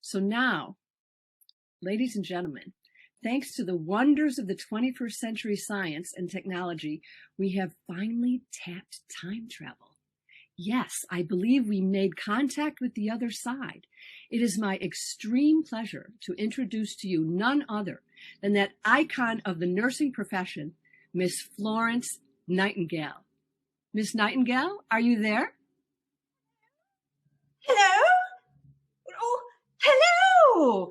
So now, ladies and gentlemen, thanks to the wonders of the 21st century science and technology, we have finally tapped time travel. Yes, I believe we made contact with the other side. It is my extreme pleasure to introduce to you none other than that icon of the nursing profession, Miss Florence Nightingale. Miss Nightingale, are you there? Hello? Oh, hello!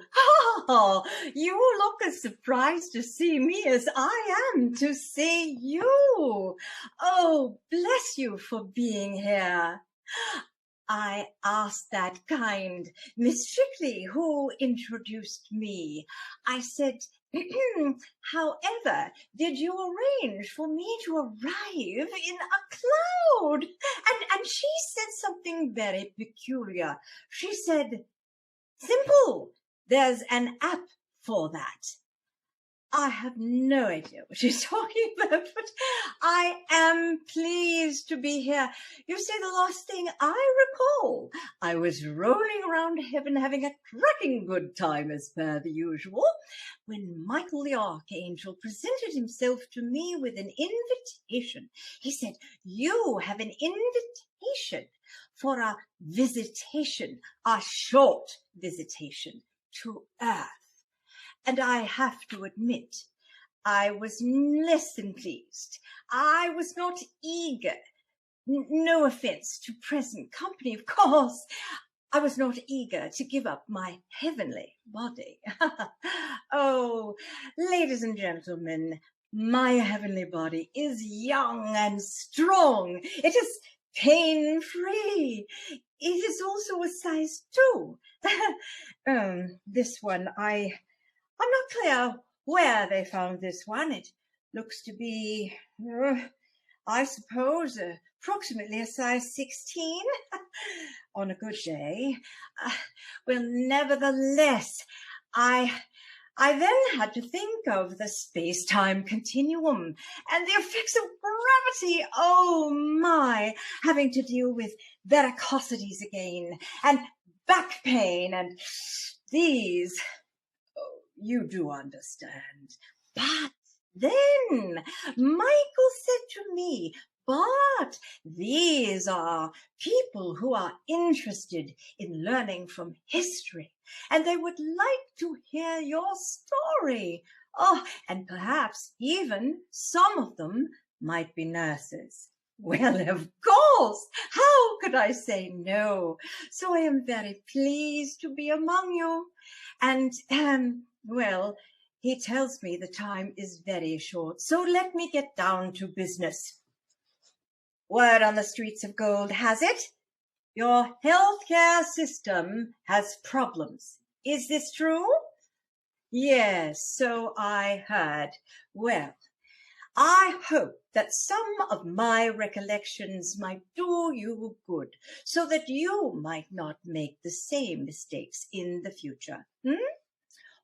Oh, you look as surprised to see me as I am to see you. Oh, bless you for being here. I asked that kind Miss Shipley who introduced me. I said, however, did you arrange for me to arrive in a cloud? And she said something very peculiar. She said, simple, there's an app for that. I have no idea what she's talking about, but I am pleased to be here. You see, the last thing I recall, I was rolling around heaven having a cracking good time as per the usual, when Michael the Archangel presented himself to me with an invitation. He said, you have an invitation for a visitation, a short visitation to Earth. And I have to admit, I was less than pleased. I was not eager. No offense to present company, of course. I was not eager to give up my heavenly body. Oh, ladies and gentlemen, my heavenly body is young and strong. It is pain-free. It is also a size 2. This one, I'm not clear where they found this one. It looks to be, I suppose, approximately a size 16 on a good day. Well, nevertheless, I then had to think of the space-time continuum and the effects of gravity. Oh my, having to deal with varicosities again and back pain and these. You do understand. But then Michael said to me, but these are people who are interested in learning from history, and they would like to hear your story. Oh, and perhaps even some of them might be nurses. Well, of course, how could I say no? So I am very pleased to be among you. And, well, he tells me the time is very short, so let me get down to business. Word on the streets of gold has it, your healthcare system has problems. Is this true? Yes, so I heard. Well, I hope that some of my recollections might do you good, so that you might not make the same mistakes in the future.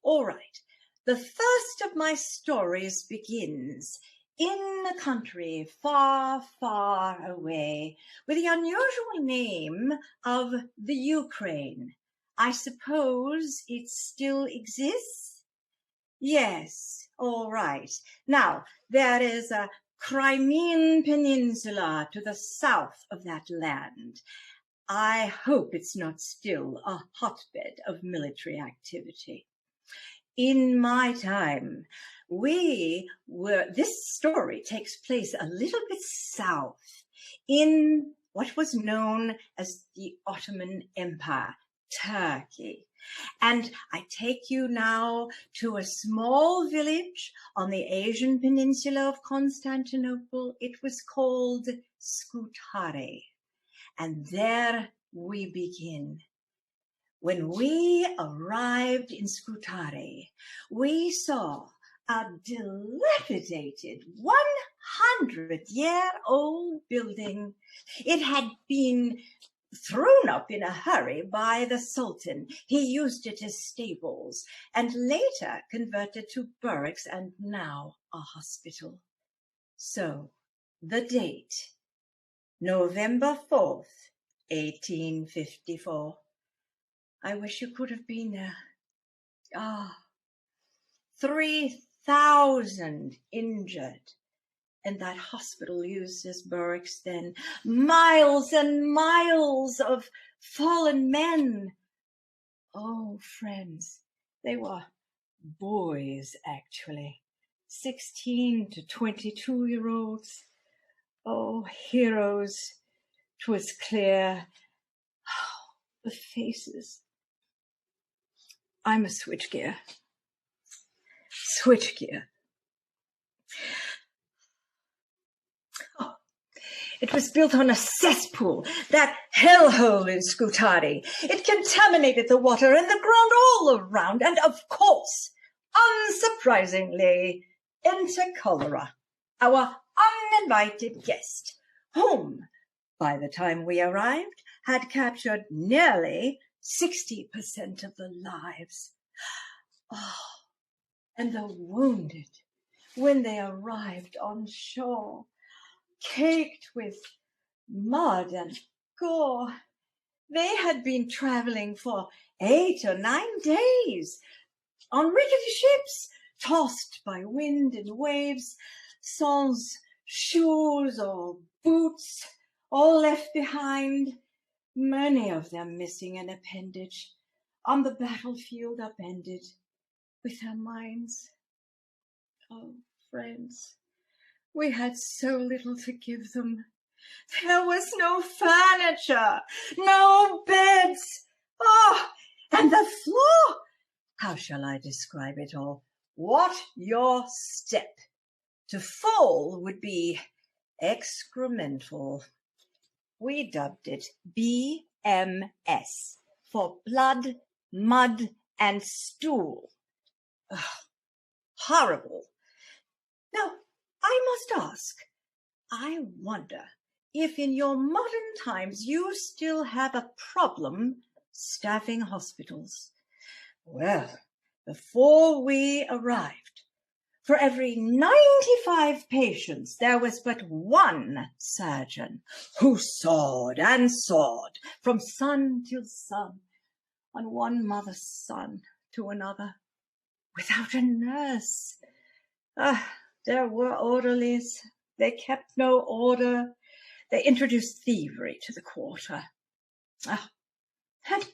All right. The first of my stories begins in a country far, far away with the unusual name of the Ukraine. I suppose it still exists? Yes, all right. Now, there is a Crimean Peninsula to the south of that land. I hope it's not still a hotbed of military activity. In my time, this story takes place a little bit south in what was known as the Ottoman Empire, Turkey. And I take you now to a small village on the Asian peninsula of Constantinople. It was called Scutari. And there we begin. When we arrived in Scutari, we saw a dilapidated 100-year-old building. It had been thrown up in a hurry by the Sultan. He used it as stables and later converted to barracks and now a hospital. So, the date, November 4th, 1854. I wish you could have been there. 3,000 injured. And that hospital used as barracks then. Miles and miles of fallen men. Oh, friends, they were boys, actually. 16 to 22-year-olds. Oh, heroes. 'Twas clear. Oh, the faces. I'm a switchgear. Switchgear. Oh, it was built on a cesspool, that hellhole in Scutari. It contaminated the water and the ground all around, and of course, unsurprisingly, enter cholera, our uninvited guest, whom, by the time we arrived, had captured nearly 60% of the lives. Oh, and the wounded, when they arrived on shore, caked with mud and gore. They had been traveling for 8 or 9 days on rickety ships, tossed by wind and waves, sans shoes or boots, all left behind, many of them missing an appendage, on the battlefield upended, with their minds. Oh, friends, we had so little to give them. There was no furniture, no beds. Oh, and the floor! How shall I describe it all? What your step? To fall would be excremental. We dubbed it BMS, for blood, mud, and stool. Ugh, horrible. Now, I must ask, I wonder if in your modern times you still have a problem staffing hospitals. Well, before we arrived, for every 95 patients, there was but one surgeon who sawed and sawed from sun till sun, on one mother's son to another, without a nurse. There were orderlies. They kept no order. They introduced thievery to the quarter. And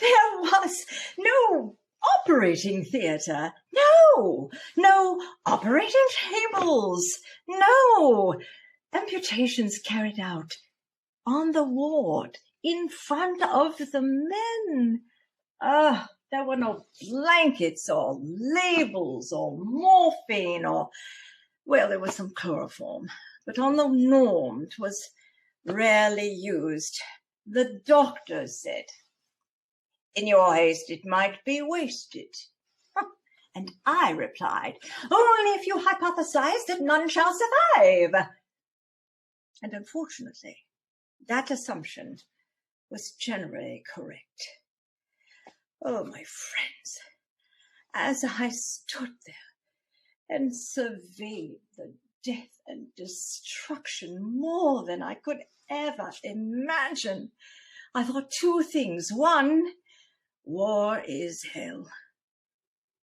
there was no operating theatre. No operating tables. No amputations carried out on the ward in front of the men. There were no blankets or labels or morphine or, well, there was some chloroform, but on the norm 'twas rarely used. The doctor said, in your haste it might be wasted. And I replied, only if you hypothesize that none shall survive. And unfortunately, that assumption was generally correct. Oh, my friends, as I stood there and surveyed the death and destruction more than I could ever imagine, I thought 2 things. One, war is hell.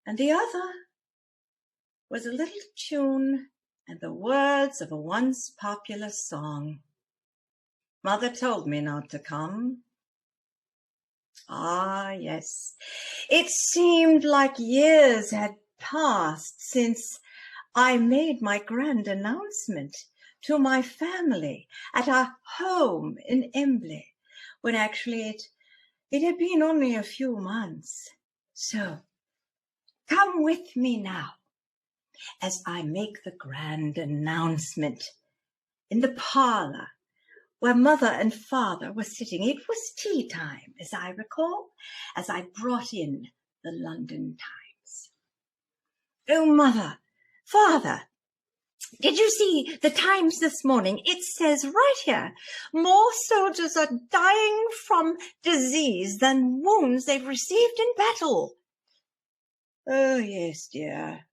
And the other was a little tune and the words of a once popular song. Mother told me not to come. Ah, yes. It seemed like years had passed since I made my grand announcement to my family at our home in Embley, when actually it had been only a few months. So, come with me now as I make the grand announcement in the parlour where Mother and Father were sitting. It was tea time, as I recall, as I brought in the London Times. Oh, Mother, Father, did you see the Times this morning? It says right here, more soldiers are dying from disease than wounds they've received in battle. Oh, yes, dear.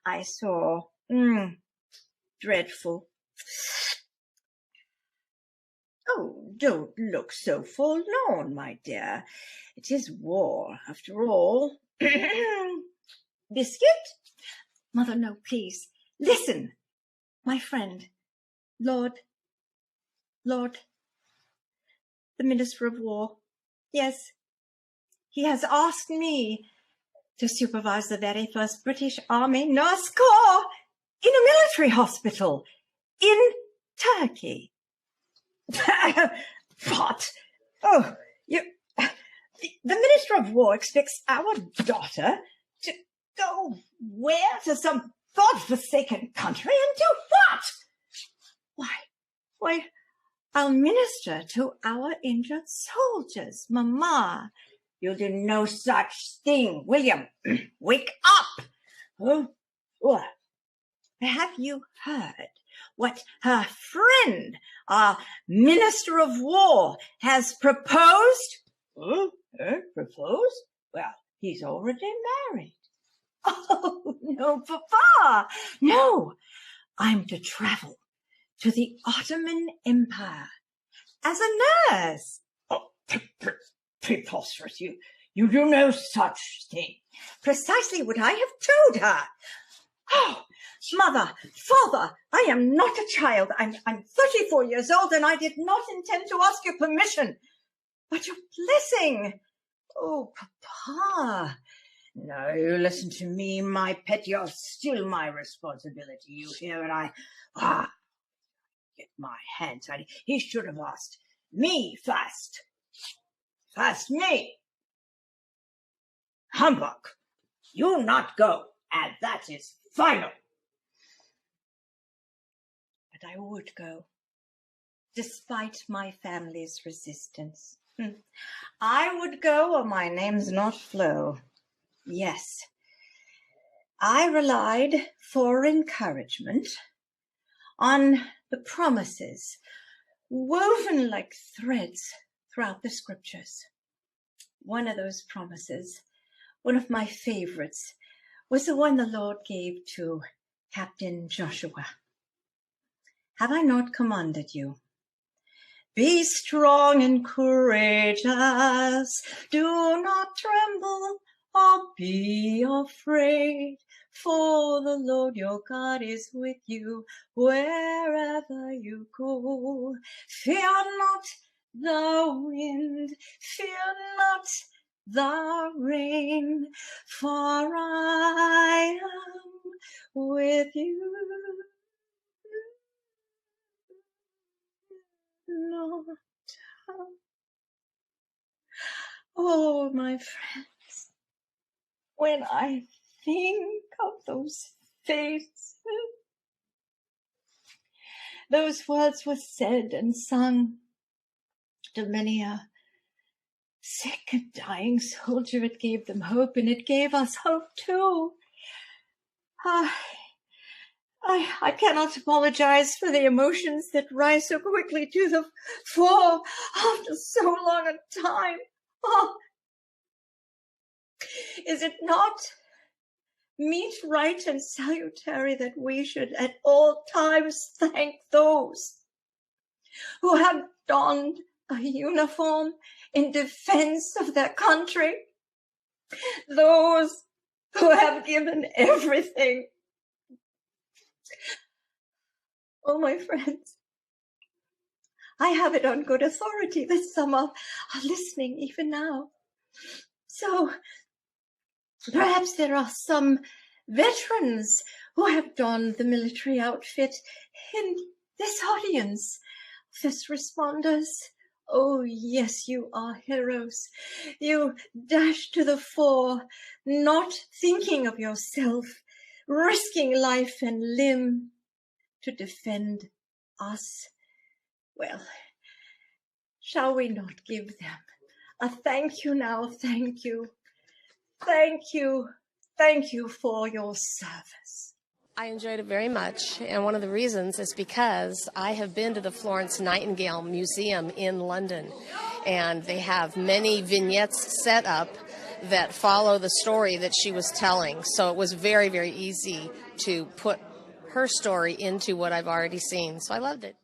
I saw. Dreadful. Oh, don't look so forlorn, my dear. It is war, after all. Biscuit? Mother, no, please. Listen. My friend, Lord, the Minister of War. Yes, he has asked me to supervise the very first British Army Nurse Corps in a military hospital in Turkey. What? Oh, the Minister of War expects our daughter to go where? To some God-forsaken country and do what? Why, I'll minister to our injured soldiers, Mamma. You'll do no such thing, William. Wake up! Oh, what? Have you heard what her friend, our Minister of War, has proposed? Proposed? Well, he's already married. Oh, no, Papa. No, I'm to travel to the Ottoman Empire as a nurse. Oh, preposterous. You do no such thing. Precisely what I have told her. Oh, Mother, Father, I am not a child. I'm 34 years old, and I did not intend to ask your permission. But your blessing. Oh, Papa. No, you listen to me, my pet. You're still my responsibility. You hear? And get my hands on it. He should have asked me first. First me. Humbug. You'll not go, and that is final. But I would go, despite my family's resistance. I would go, or my name's not Flo. Yes, I relied for encouragement on the promises woven like threads throughout the scriptures. One of those promises, one of my favorites, was the one the Lord gave to Captain Joshua. Have I not commanded you? Be strong and courageous. Do not tremble or be afraid, for the Lord your God is with you wherever you go. Fear not the wind, fear not the rain, for I am with you. Not. Oh, my friends, when I think of those faces, those words were said and sung to many a sick and dying soldier. It gave them hope, and it gave us hope too. I cannot apologize for the emotions that rise so quickly to the fore after so long a time. Oh, is it not meet, right, and salutary that we should at all times thank those who have donned a uniform in defense of their country, those who have given everything? Oh, my friends, I have it on good authority that some are listening even now. So perhaps there are some veterans who have donned the military outfit in this audience. First responders, oh yes, you are heroes. You dash to the fore, not thinking of yourself, risking life and limb to defend us. Well, shall we not give them a thank you now? Thank you. Thank you. Thank you for your service. I enjoyed it very much, and one of the reasons is because I have been to the Florence Nightingale Museum in London, and they have many vignettes set up that follow the story that she was telling. So it was very, very easy to put her story into what I've already seen. So I loved it.